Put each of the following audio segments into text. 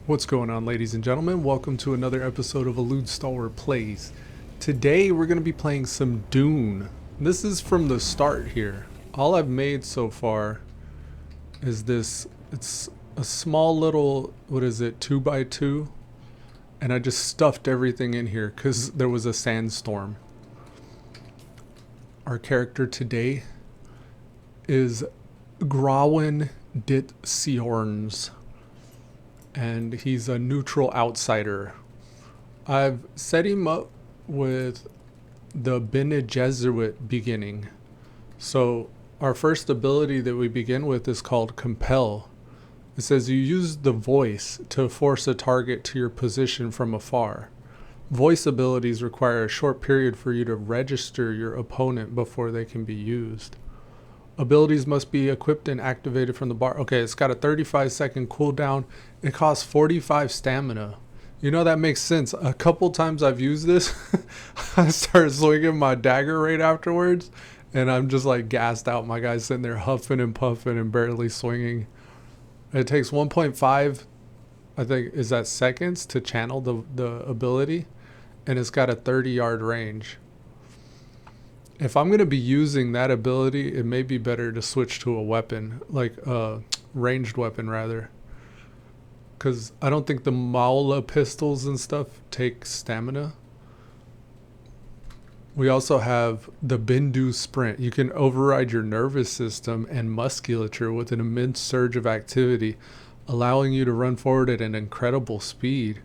What's going on, ladies and gentlemen? Welcome to another episode of Elude Stalwart Plays. Today we're going to be playing some Dune. This is from the start here. All I've made so far is this. It's a small little, 2x2? And I just stuffed everything in here because there was a sandstorm. Our character today is Grawin dit Siorns. And he's a neutral outsider. I've set him up with the Bene Gesserit beginning. So our first ability that we begin with is called Compel. It says you use the voice to force a target to your position from afar. Voice abilities require a short period for you to register your opponent before they can be used. Abilities must be equipped and activated from the bar. Okay, it's got a 35-second cooldown. It costs 45 stamina. You know, that makes sense. A couple times I've used this, I started swinging my dagger right afterwards, and I'm just like gassed out. My guy's sitting there huffing and puffing and barely swinging. It takes 1.5, I think, is that seconds to channel the ability, and it's got a 30-yard range. If I'm going to be using that ability, it may be better to switch to a weapon, like a ranged weapon rather. Because I don't think the Maula pistols and stuff take stamina. We also have the Bindu Sprint. You can override your nervous system and musculature with an immense surge of activity, allowing you to run forward at an incredible speed.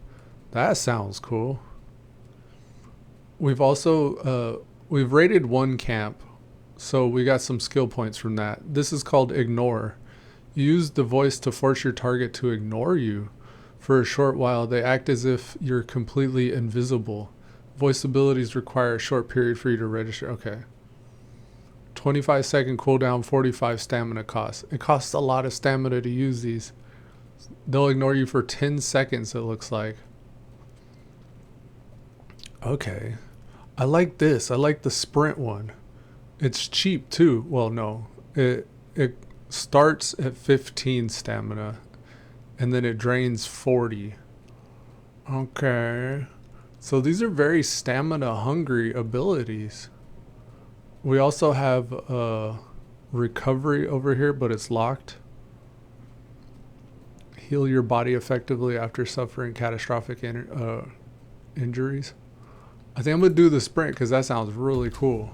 That sounds cool. We've also... We've raided one camp, so we got some skill points from that. This is called Ignore. You use the voice to force your target to ignore you. For a short while, they act as if you're completely invisible. Voice abilities require a short period for you to register. Okay. 25-second cooldown, 45 stamina cost. It costs a lot of stamina to use these. They'll ignore you for 10 seconds, it looks like. Okay. I like this. I like the sprint one. It's cheap too. Well, no. It starts at 15 stamina and then it drains 40. Okay. So these are very stamina hungry abilities. We also have recovery over here, but it's locked. Heal your body effectively after suffering catastrophic injuries. I think I'm going to do the sprint because that sounds really cool.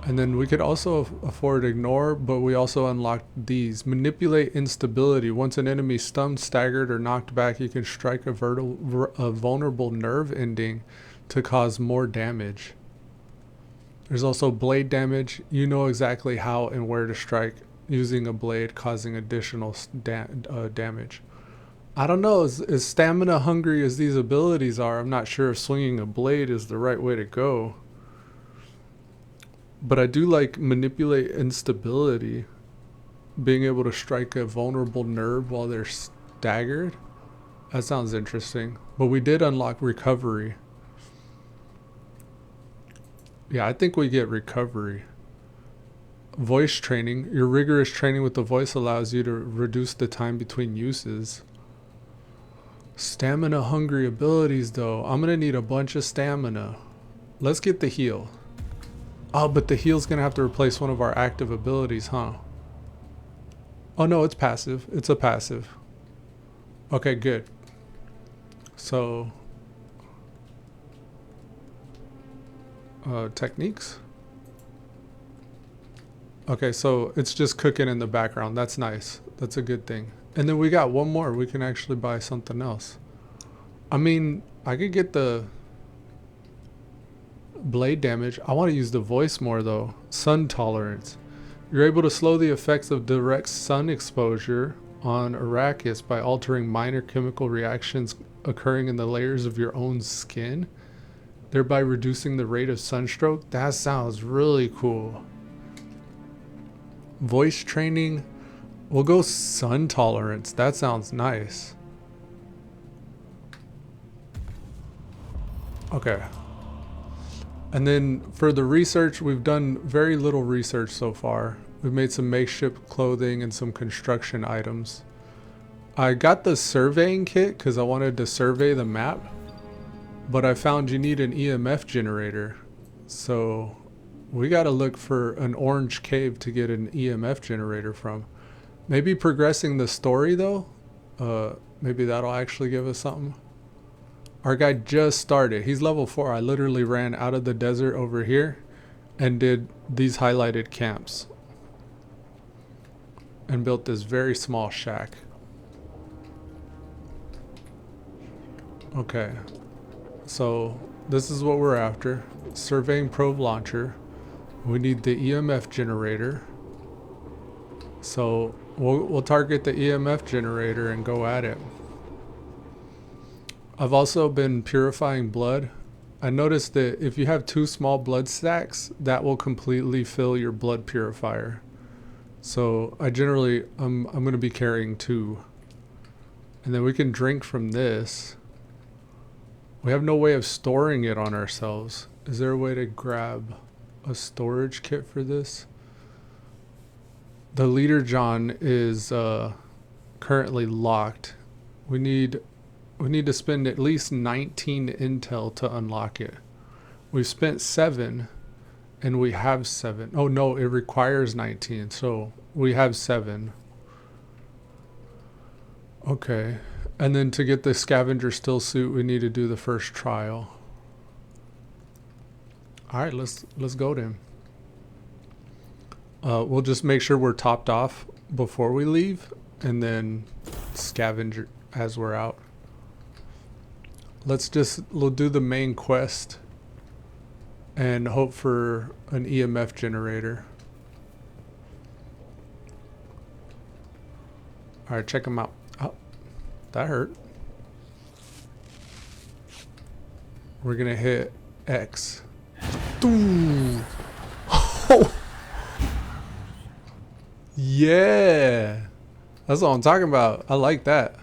And then we could also afford ignore, but we also unlocked these. Manipulate instability. Once an enemy stunned, staggered, or knocked back, you can strike a vulnerable nerve ending to cause more damage. There's also blade damage. You know exactly how and where to strike using a blade, causing additional damage. I don't know, as stamina hungry as these abilities are, I'm not sure if swinging a blade is the right way to go. But I do like manipulate instability. Being able to strike a vulnerable nerve while they're staggered. That sounds interesting. But we did unlock recovery. Yeah, I think we get recovery. Voice training. Your rigorous training with the voice allows you to reduce the time between uses. Stamina hungry abilities though. I'm gonna need a bunch of stamina. Let's get the heal. Oh, but the heal's gonna have to replace one of our active abilities, huh? Oh no, it's passive. It's a passive. Okay, good. So techniques. Okay, so it's just cooking in the background. That's nice. That's a good thing. And then we got one more. We can actually buy something else. I mean, I could get the blade damage. I want to use the voice more though. Sun tolerance. You're able to slow the effects of direct sun exposure on Arrakis by altering minor chemical reactions occurring in the layers of your own skin, thereby reducing the rate of sunstroke. That sounds really cool. Voice training. We'll go sun tolerance. That sounds nice. Okay. And then for the research, we've done very little research so far. We've made some makeshift clothing and some construction items. I got the surveying kit because I wanted to survey the map, but I found you need an EMF generator. So we got to look for an orange cave to get an EMF generator from. Maybe progressing the story though, maybe that'll actually give us something. Our guy just started. He's level 4. I literally ran out of the desert over here and did these highlighted camps and built this very small shack. Okay, so this is what we're after. Surveying probe launcher. We need the EMF generator. So we'll target the EMF generator and go at it. I've also been purifying blood. I noticed that if you have 2 small blood stacks, that will completely fill your blood purifier. So I'm going to be carrying 2. And then we can drink from this. We have no way of storing it on ourselves. Is there a way to grab a storage kit for this? The leader John is currently locked. We need to spend at least 19 intel to unlock it. We've spent 7 and we have 7. Oh no, it requires 19, so we have 7. Okay. And then to get the scavenger still suit, we need to do the first trial. All right, let's go then. We'll just make sure we're topped off before we leave, and then scavenger as we're out. We'll do the main quest and hope for an EMF generator. All right, check them out. Oh, that hurt. We're gonna hit X. Ooh. Oh. Yeah, that's what I'm talking about. I like that.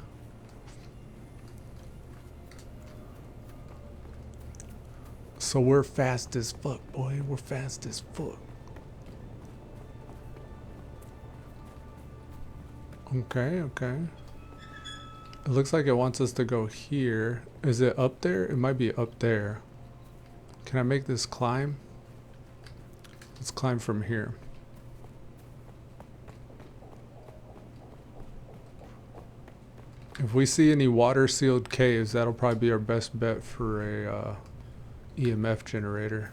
So we're fast as fuck, boy. We're fast as fuck. Okay. It looks like it wants us to go here. Is it up there? It might be up there. Can I make this climb? Let's climb from here. If we see any water sealed caves, that'll probably be our best bet for a EMF generator.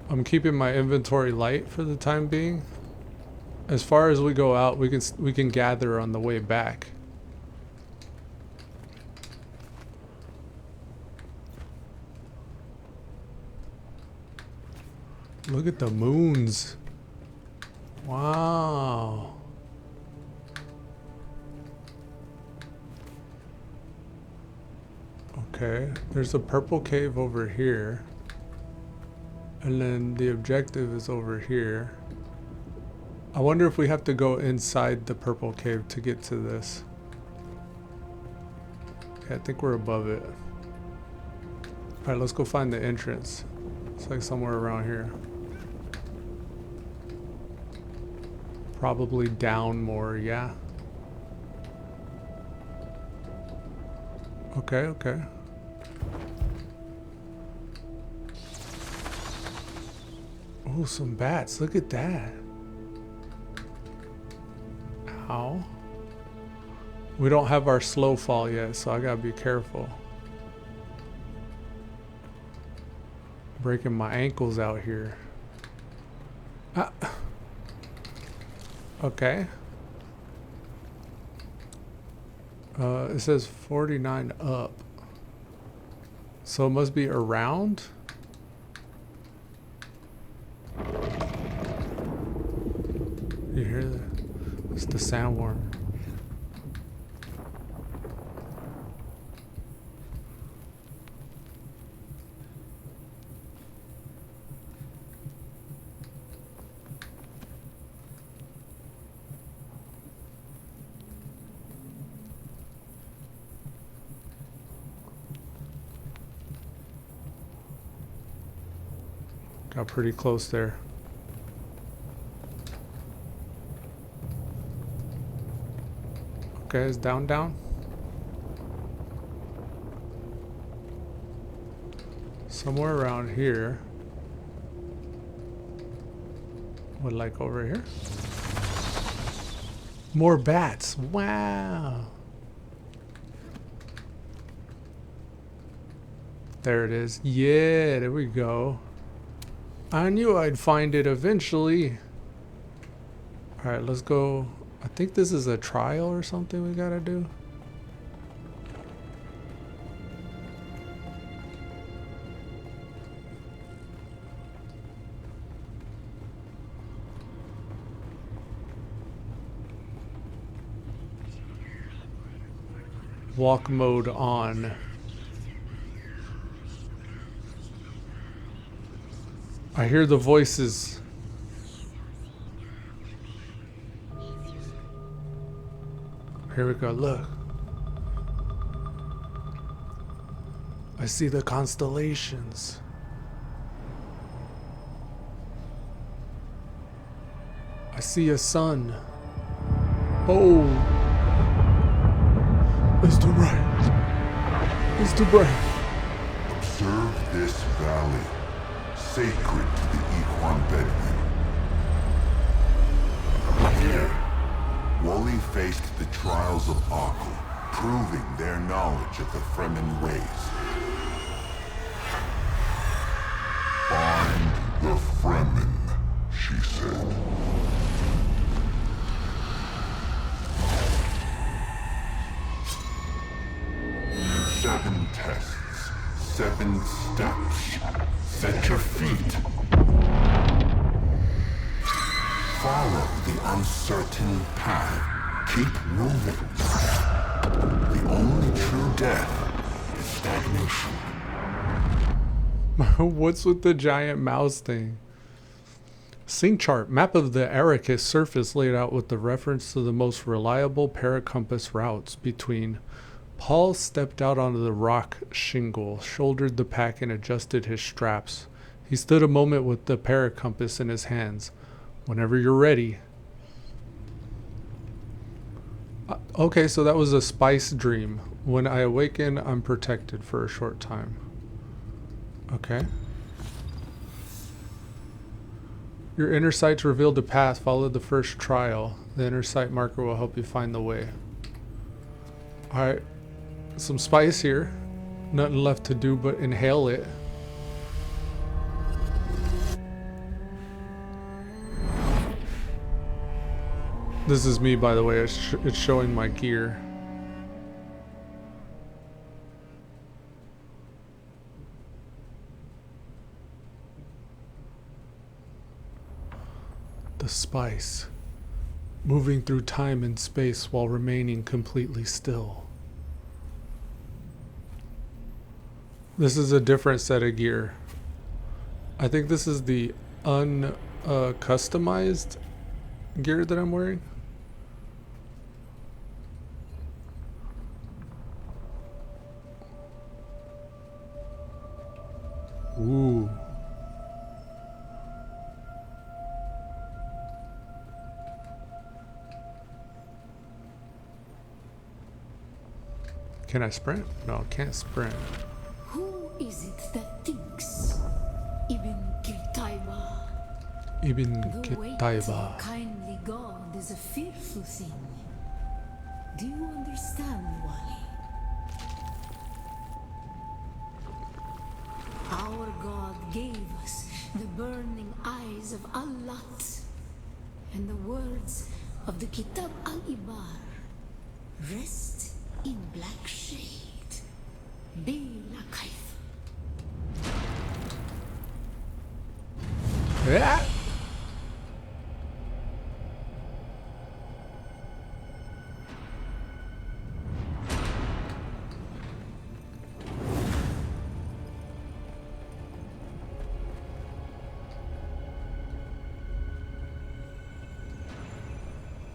I'm keeping my inventory light for the time being. As far as we go out, we can gather on the way back. Look at the moons. Wow. Okay, there's a purple cave over here. And then the objective is over here. I wonder if we have to go inside the purple cave to get to this. Okay, I think we're above it. Alright, let's go find the entrance. It's like somewhere around here. Probably down more, yeah. Okay. Oh, some bats. Look at that. Ow. We don't have our slow fall yet, so I gotta be careful. Breaking my ankles out here. Ah. Okay. It says 49 up. So it must be around? You hear that? It's the sandworm. Got pretty close there. Okay, it's down, down. Somewhere around here. What, like over here? More bats. Wow. There it is. Yeah, there we go. I knew I'd find it eventually. Alright, let's go. I think this is a trial or something we gotta do. Walk mode on. I hear the voices. Here we go, look. I see the constellations. I see a sun. Oh. It's too bright. It's too bright. Observe this valley, sacred to the Ikhwan Bedouin. Here, Wally faced the trials of Akhl, proving their knowledge of the Fremen ways. Find the Fremen, she said. Seven tests, 7 steps. Set your feet. Follow the uncertain path. Keep moving. The only true death is stagnation. What's with the giant mouse thing? Sync chart. Map of the Arrakis surface laid out with the reference to the most reliable paracompass routes between. Paul stepped out onto the rock shingle, shouldered the pack, and adjusted his straps. He stood a moment with the paracompass in his hands. Whenever you're ready. Okay, so that was a spice dream. When I awaken, I'm protected for a short time. Okay. Your inner sights revealed a path. Follow the first trial. The inner sight marker will help you find the way. Alright. Some spice here. Nothing left to do but inhale it. This is me, by the way. It's showing my gear. The spice. Moving through time and space while remaining completely still. This is a different set of gear. I think this is the customized gear that I'm wearing. Ooh. Can I sprint? No, I can't sprint. Who is it that thinks? Ibn Qitaiba. Ibn The weight of Qitaiba. a kindly God is a fearful thing. Do you understand, Wally? Our God gave us the burning eyes of Allat and the words of the Kitab al-Ibar. Rest in black shade. Be la kayf. Yeah.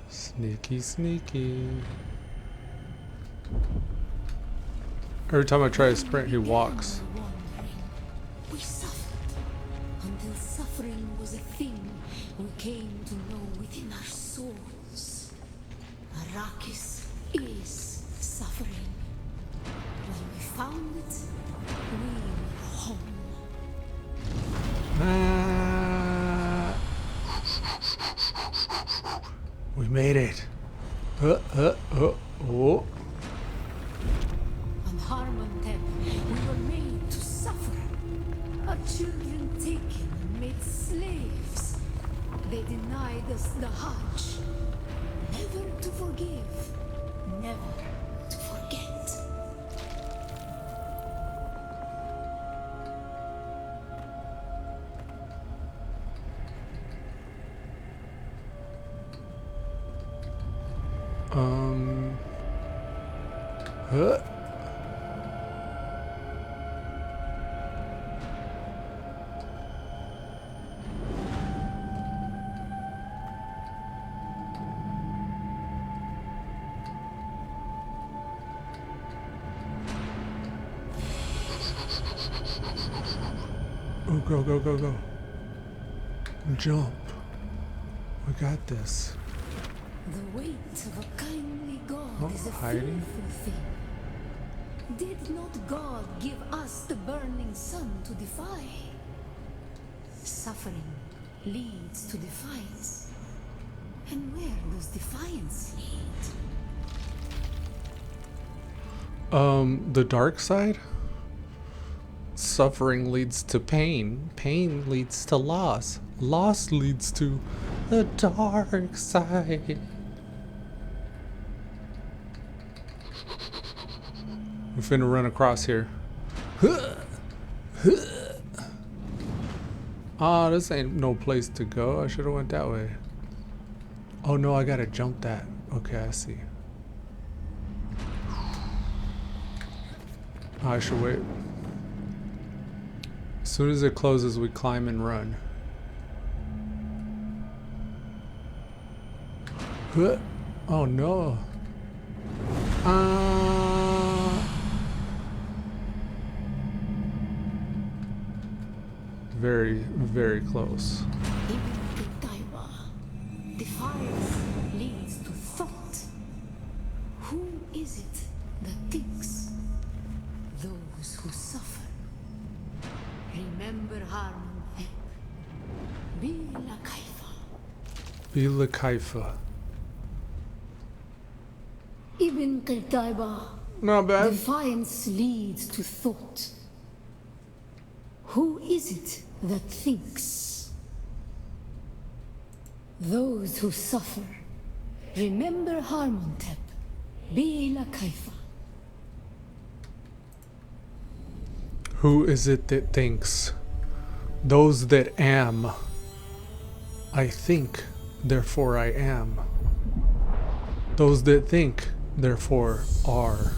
Sneaky, sneaky. Every time I try to sprint, he walks. We suffered until suffering was a thing we came to know within our souls. Arrakis is suffering. When we found it, we were home. We made it. Oh. On Harmontep, we were made to suffer. Our children taken and made slaves. They denied us the Hajj. Never to forgive, never to forget. Huh? Oh, go. Jump. We got this. The weight of a kindly God is a hiding? fearful thing. Did not God give us the burning sun to defy? Suffering leads to defiance. And where does defiance lead? The dark side? Suffering leads to pain. Pain leads to loss. Loss leads to the dark side. We're finna run across here. Ah, this ain't no place to go. I should have went that way. Oh no, I gotta jump that. Okay, I see. I should wait. As soon as it closes, we climb and run. Oh no. Very, very close. Defiance leads to thought. Who is it that thinks? Those who suffer. Remember Harmontep. Bila Kaifa. Bila Kaifa. Ibn Qutayba. Not bad. Defiance leads to thought. Who is it that thinks? Those who suffer. Remember Harmontep. Bila Kaifa. Who is it that thinks? Those that am. I think, therefore I am. Those that think, therefore are.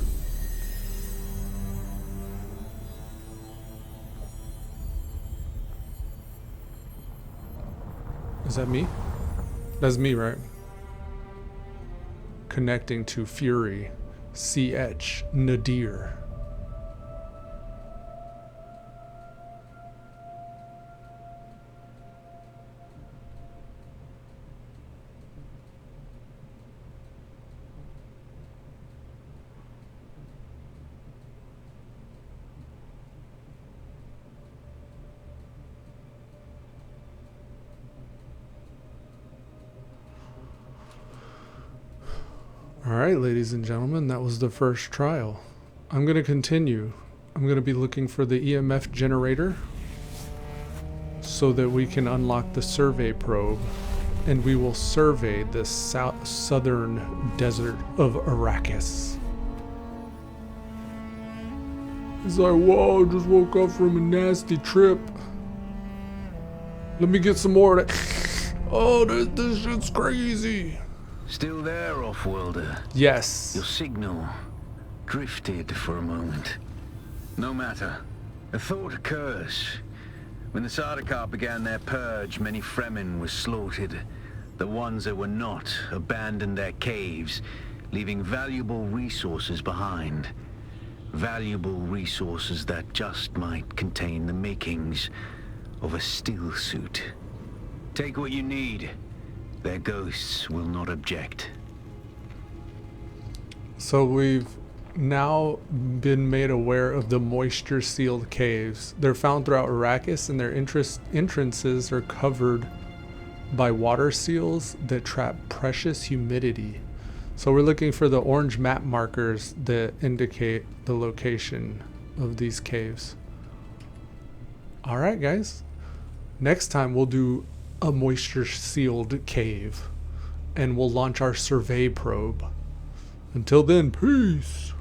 Is that me? That's me, right? Connecting to Fury. CH Nadir. Alright, ladies and gentlemen, that was the first trial. I'm going to continue. I'm going to be looking for the EMF generator so that we can unlock the survey probe and we will survey the southern desert of Arrakis. He's like, whoa, just woke up from a nasty trip. Let me get some more of that. Oh, this shit's crazy. Still there, off-worlder? Yes. Your signal drifted for a moment. No matter. A thought occurs. When the Sardaukar began their purge, many Fremen were slaughtered. The ones that were not abandoned their caves, leaving valuable resources behind. Valuable resources that just might contain the makings of a still suit. Take what you need. Their ghosts will not object. So we've now been made aware of the moisture-sealed caves. They're found throughout Arrakis, and their entrances are covered by water seals that trap precious humidity. So we're looking for the orange map markers that indicate the location of these caves. All right, guys. Next time we'll do a moisture-sealed cave, and we'll launch our survey probe. Until then, peace.